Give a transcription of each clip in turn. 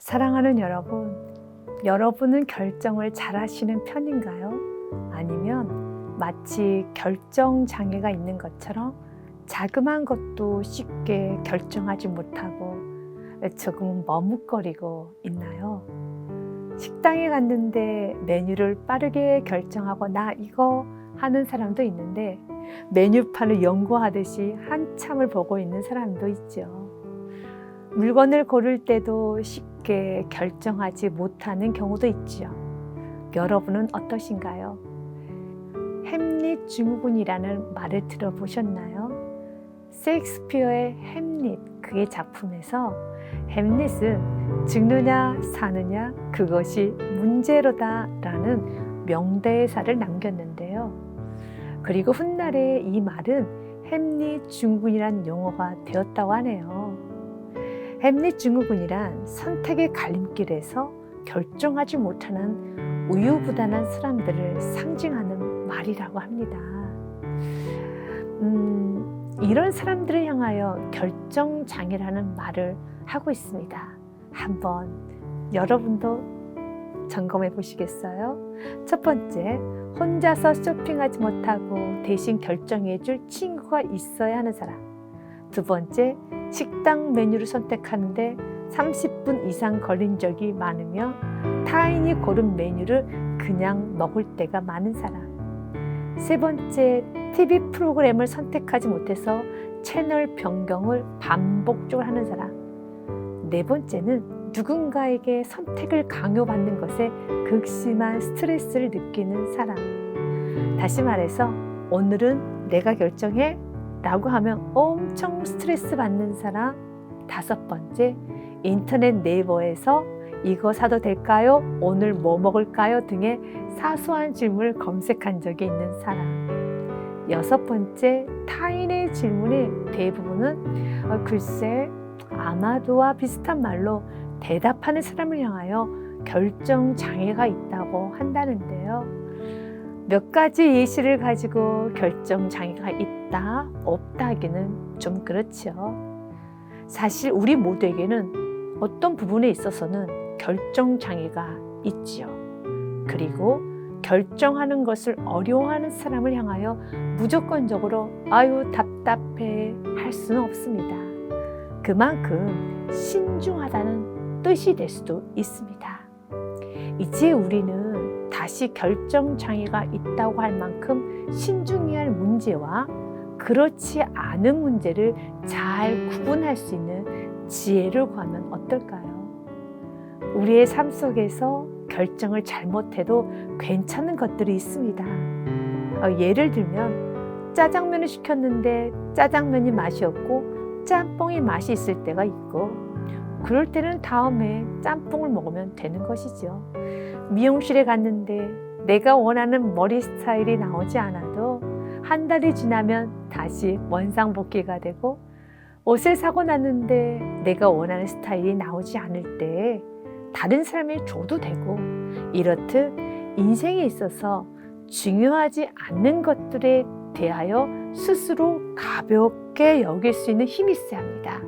사랑하는 여러분, 여러분은 결정을 잘 하시는 편인가요? 아니면 마치 결정 장애가 있는 것처럼 자그마한 것도 쉽게 결정하지 못하고 조금 머뭇거리고 있나요? 식당에 갔는데 메뉴를 빠르게 결정하고 나 이거 하는 사람도 있는데 메뉴판을 연구하듯이 한참을 보고 있는 사람도 있죠. 물건을 고를 때도 쉽게 결정하지 못하는 경우도 있죠. 여러분은 어떠신가요? 햄릿 증후군이라는 말을 들어보셨나요? 셰익스피어의 햄릿, 그의 작품에서 햄릿은 죽느냐 사느냐 그것이 문제로다 라는 명대사를 남겼는데요. 그리고 훗날에 이 말은 햄릿 증후군이란 용어가 되었다고 하네요. 햄릿 증후군이란 선택의 갈림길에서 결정하지 못하는 우유부단한 사람들을 상징하는 말이라고 합니다. 이런 사람들을 향하여 결정장애라는 말을 하고 있습니다. 한번 여러분도 점검해 보시겠어요? 첫 번째, 혼자서 쇼핑하지 못하고 대신 결정해 줄 친구가 있어야 하는 사람. 두 번째, 식당 메뉴를 선택하는데 30분 이상 걸린 적이 많으며 타인이 고른 메뉴를 그냥 먹을 때가 많은 사람. 세 번째, TV 프로그램을 선택하지 못해서 채널 변경을 반복적으로 하는 사람. 네 번째는 누군가에게 선택을 강요받는 것에 극심한 스트레스를 느끼는 사람. 다시 말해서 오늘은 내가 결정해 라고 하면 엄청 스트레스 받는 사람. 다섯 번째, 인터넷 네이버에서 이거 사도 될까요? 오늘 뭐 먹을까요? 등의 사소한 질문을 검색한 적이 있는 사람. 여섯 번째, 타인의 질문의 대부분은 글쎄 아마도와 비슷한 말로 대답하는 사람을 향하여 결정 장애가 있다고 한다는데요. 몇 가지 예시를 가지고 결정 장애가 있다, 없다 하기는 좀 그렇죠. 사실 우리 모두에게는 어떤 부분에 있어서는 결정 장애가 있지요. 그리고 결정하는 것을 어려워하는 사람을 향하여 무조건적으로 아유 답답해 할 수는 없습니다. 그만큼 신중하다는 뜻이 될 수도 있습니다. 이제 우리는 다시 결정 장애가 있다고 할 만큼 신중해야 할 문제와 그렇지 않은 문제를 잘 구분할 수 있는 지혜를 구하면 어떨까요? 우리의 삶 속에서 결정을 잘못해도 괜찮은 것들이 있습니다. 예를 들면 짜장면을 시켰는데 짜장면이 맛이 없고 짬뽕이 맛이 있을 때가 있고 그럴 때는 다음에 짬뽕을 먹으면 되는 것이죠. 미용실에 갔는데 내가 원하는 머리 스타일이 나오지 않아도 한 달이 지나면 다시 원상복귀가 되고 옷을 사고 났는데 내가 원하는 스타일이 나오지 않을 때 다른 사람이 줘도 되고 이렇듯 인생에 있어서 중요하지 않는 것들에 대하여 스스로 가볍게 여길 수 있는 힘이 있어야 합니다.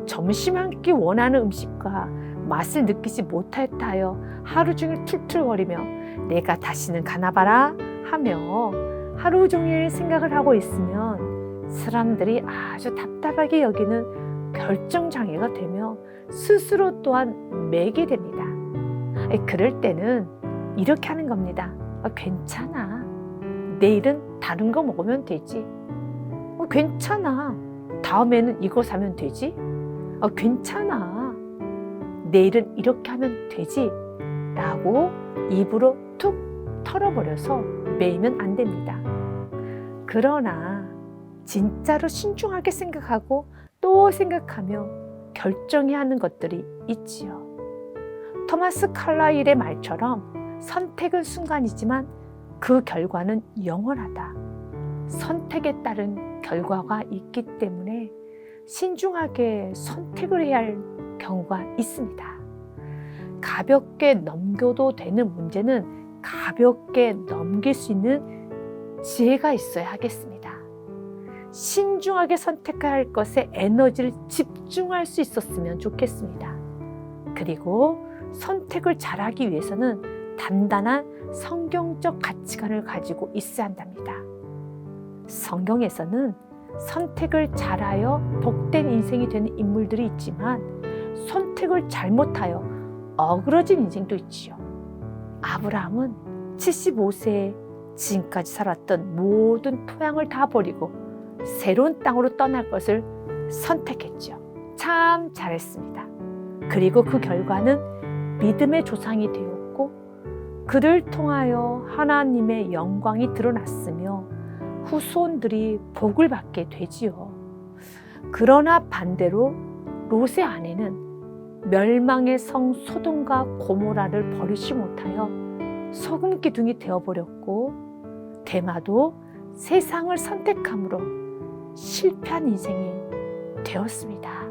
점심 한 끼 원하는 음식과 맛을 느끼지 못했다 하여 하루 종일 툴툴거리며 내가 다시는 가나봐라 하며 하루 종일 생각을 하고 있으면 사람들이 아주 답답하게 여기는 결정장애가 되며 스스로 또한 매게 됩니다. 그럴 때는 이렇게 하는 겁니다. 괜찮아. 내일은 다른 거 먹으면 되지. 괜찮아. 다음에는 이거 사면 되지. 괜찮아. 내일은 이렇게 하면 되지. 라고 입으로 툭 털어버려서 매이면 안 됩니다. 그러나 진짜로 신중하게 생각하고 또 생각하며 결정해야 하는 것들이 있지요. 토마스 칼라일의 말처럼 선택은 순간이지만 그 결과는 영원하다. 선택에 따른 결과가 있기 때문에 신중하게 선택을 해야 할 경우가 있습니다. 가볍게 넘겨도 되는 문제는 가볍게 넘길 수 있는 지혜가 있어야 하겠습니다. 신중하게 선택해야 할 것에 에너지를 집중할 수 있었으면 좋겠습니다. 그리고 선택을 잘하기 위해서는 단단한 성경적 가치관을 가지고 있어야 한답니다. 성경에서는 선택을 잘하여 복된 인생이 되는 인물들이 있지만 선택을 잘못하여 어그러진 인생도 있지요. 아브라함은 75세에 지금까지 살았던 모든 토양을 다 버리고 새로운 땅으로 떠날 것을 선택했죠. 참 잘했습니다. 그리고 그 결과는 믿음의 조상이 되었고 그를 통하여 하나님의 영광이 드러났으며 후손들이 복을 받게 되지요. 그러나 반대로 롯의 아내는 멸망의 성 소돔과 고모라를 버리지 못하여 소금 기둥이 되어버렸고 데마도 세상을 선택함으로 실패한 인생이 되었습니다.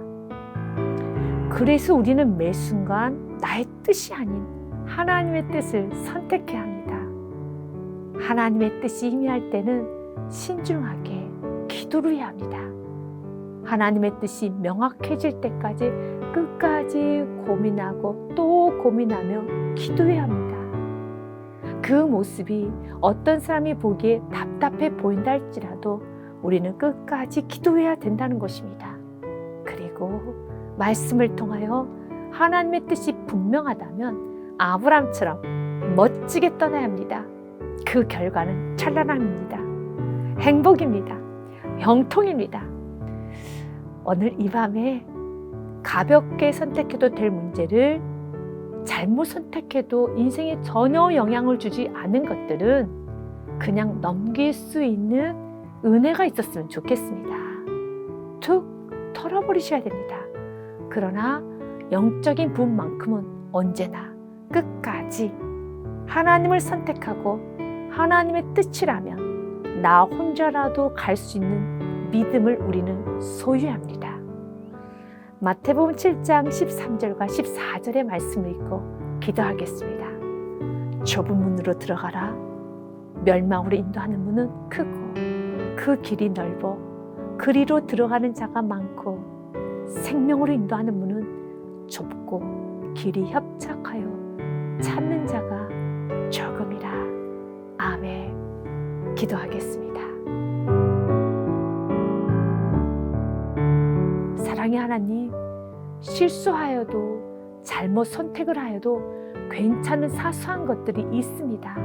그래서 우리는 매 순간 나의 뜻이 아닌 하나님의 뜻을 선택해야 합니다. 하나님의 뜻이 희미할 때는 신중하게 기도를 해야 합니다. 하나님의 뜻이 명확해질 때까지 끝까지 고민하고 또 고민하며 기도해야 합니다. 그 모습이 어떤 사람이 보기에 답답해 보인다 할지라도 우리는 끝까지 기도해야 된다는 것입니다. 그리고 말씀을 통하여 하나님의 뜻이 분명하다면 아브람처럼 멋지게 떠나야 합니다. 그 결과는 찬란합니다. 행복입니다. 형통입니다. 오늘 이 밤에 가볍게 선택해도 될 문제를 잘못 선택해도 인생에 전혀 영향을 주지 않은 것들은 그냥 넘길 수 있는 은혜가 있었으면 좋겠습니다. 툭 털어버리셔야 됩니다. 그러나 영적인 부분만큼은 언제나 끝까지 하나님을 선택하고 하나님의 뜻이라면 나 혼자라도 갈 수 있는 믿음을 우리는 소유합니다. 마태복음 7장 13절과 14절의 말씀을 읽고 기도하겠습니다. 좁은 문으로 들어가라. 멸망으로 인도하는 문은 크고 그 길이 넓어 그리로 들어가는 자가 많고 생명으로 인도하는 문은 좁고 길이 협착하여 찾는 자가 적음이라. 아멘. 기도하겠습니다. 사랑의 하나님, 실수하여도 잘못 선택을 하여도 괜찮은 사소한 것들이 있습니다.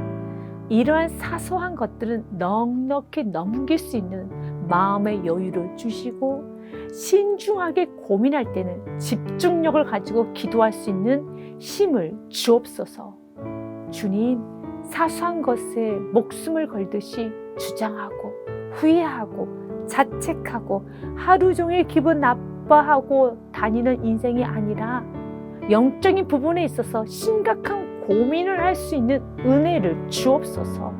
이러한 사소한 것들은 넉넉히 넘길 수 있는 마음의 여유를 주시고 신중하게 고민할 때는 집중력을 가지고 기도할 수 있는 힘을 주옵소서. 주님, 사소한 것에 목숨을 걸듯이 주장하고 후회하고 자책하고 하루 종일 기분 나빠하고 다니는 인생이 아니라 영적인 부분에 있어서 심각한 고민을 할 수 있는 은혜를 주옵소서.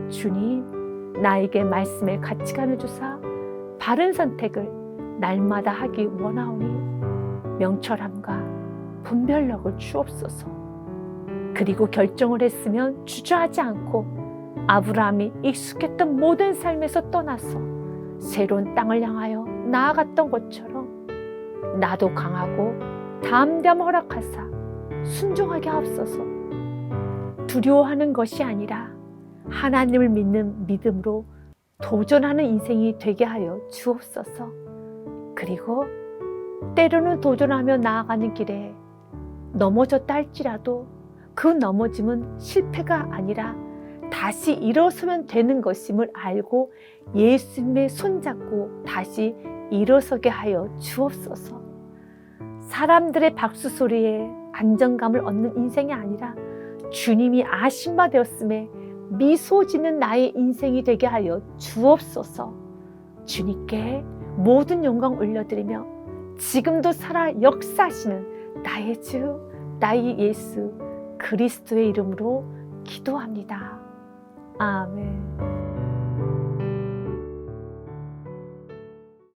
주님, 나에게 말씀의 가치관을 주사 바른 선택을 날마다 하기 원하오니 명철함과 분별력을 주옵소서. 그리고 결정을 했으면 주저하지 않고 아브라함이 익숙했던 모든 삶에서 떠나서 새로운 땅을 향하여 나아갔던 것처럼 나도 강하고 담대함 허락하사 순종하게 하옵소서. 두려워하는 것이 아니라 하나님을 믿는 믿음으로 도전하는 인생이 되게 하여 주옵소서. 그리고 때로는 도전하며 나아가는 길에 넘어졌다 할지라도 그 넘어짐은 실패가 아니라 다시 일어서면 되는 것임을 알고 예수님의 손잡고 다시 일어서게 하여 주옵소서. 사람들의 박수 소리에 안정감을 얻는 인생이 아니라 주님이 아신 바 되었음에 미소 짓는 나의 인생이 되게 하여 주옵소서. 주님께 모든 영광 올려드리며 지금도 살아 역사하시는 나의 주, 나의 예수 그리스도의 이름으로 기도합니다. 아멘.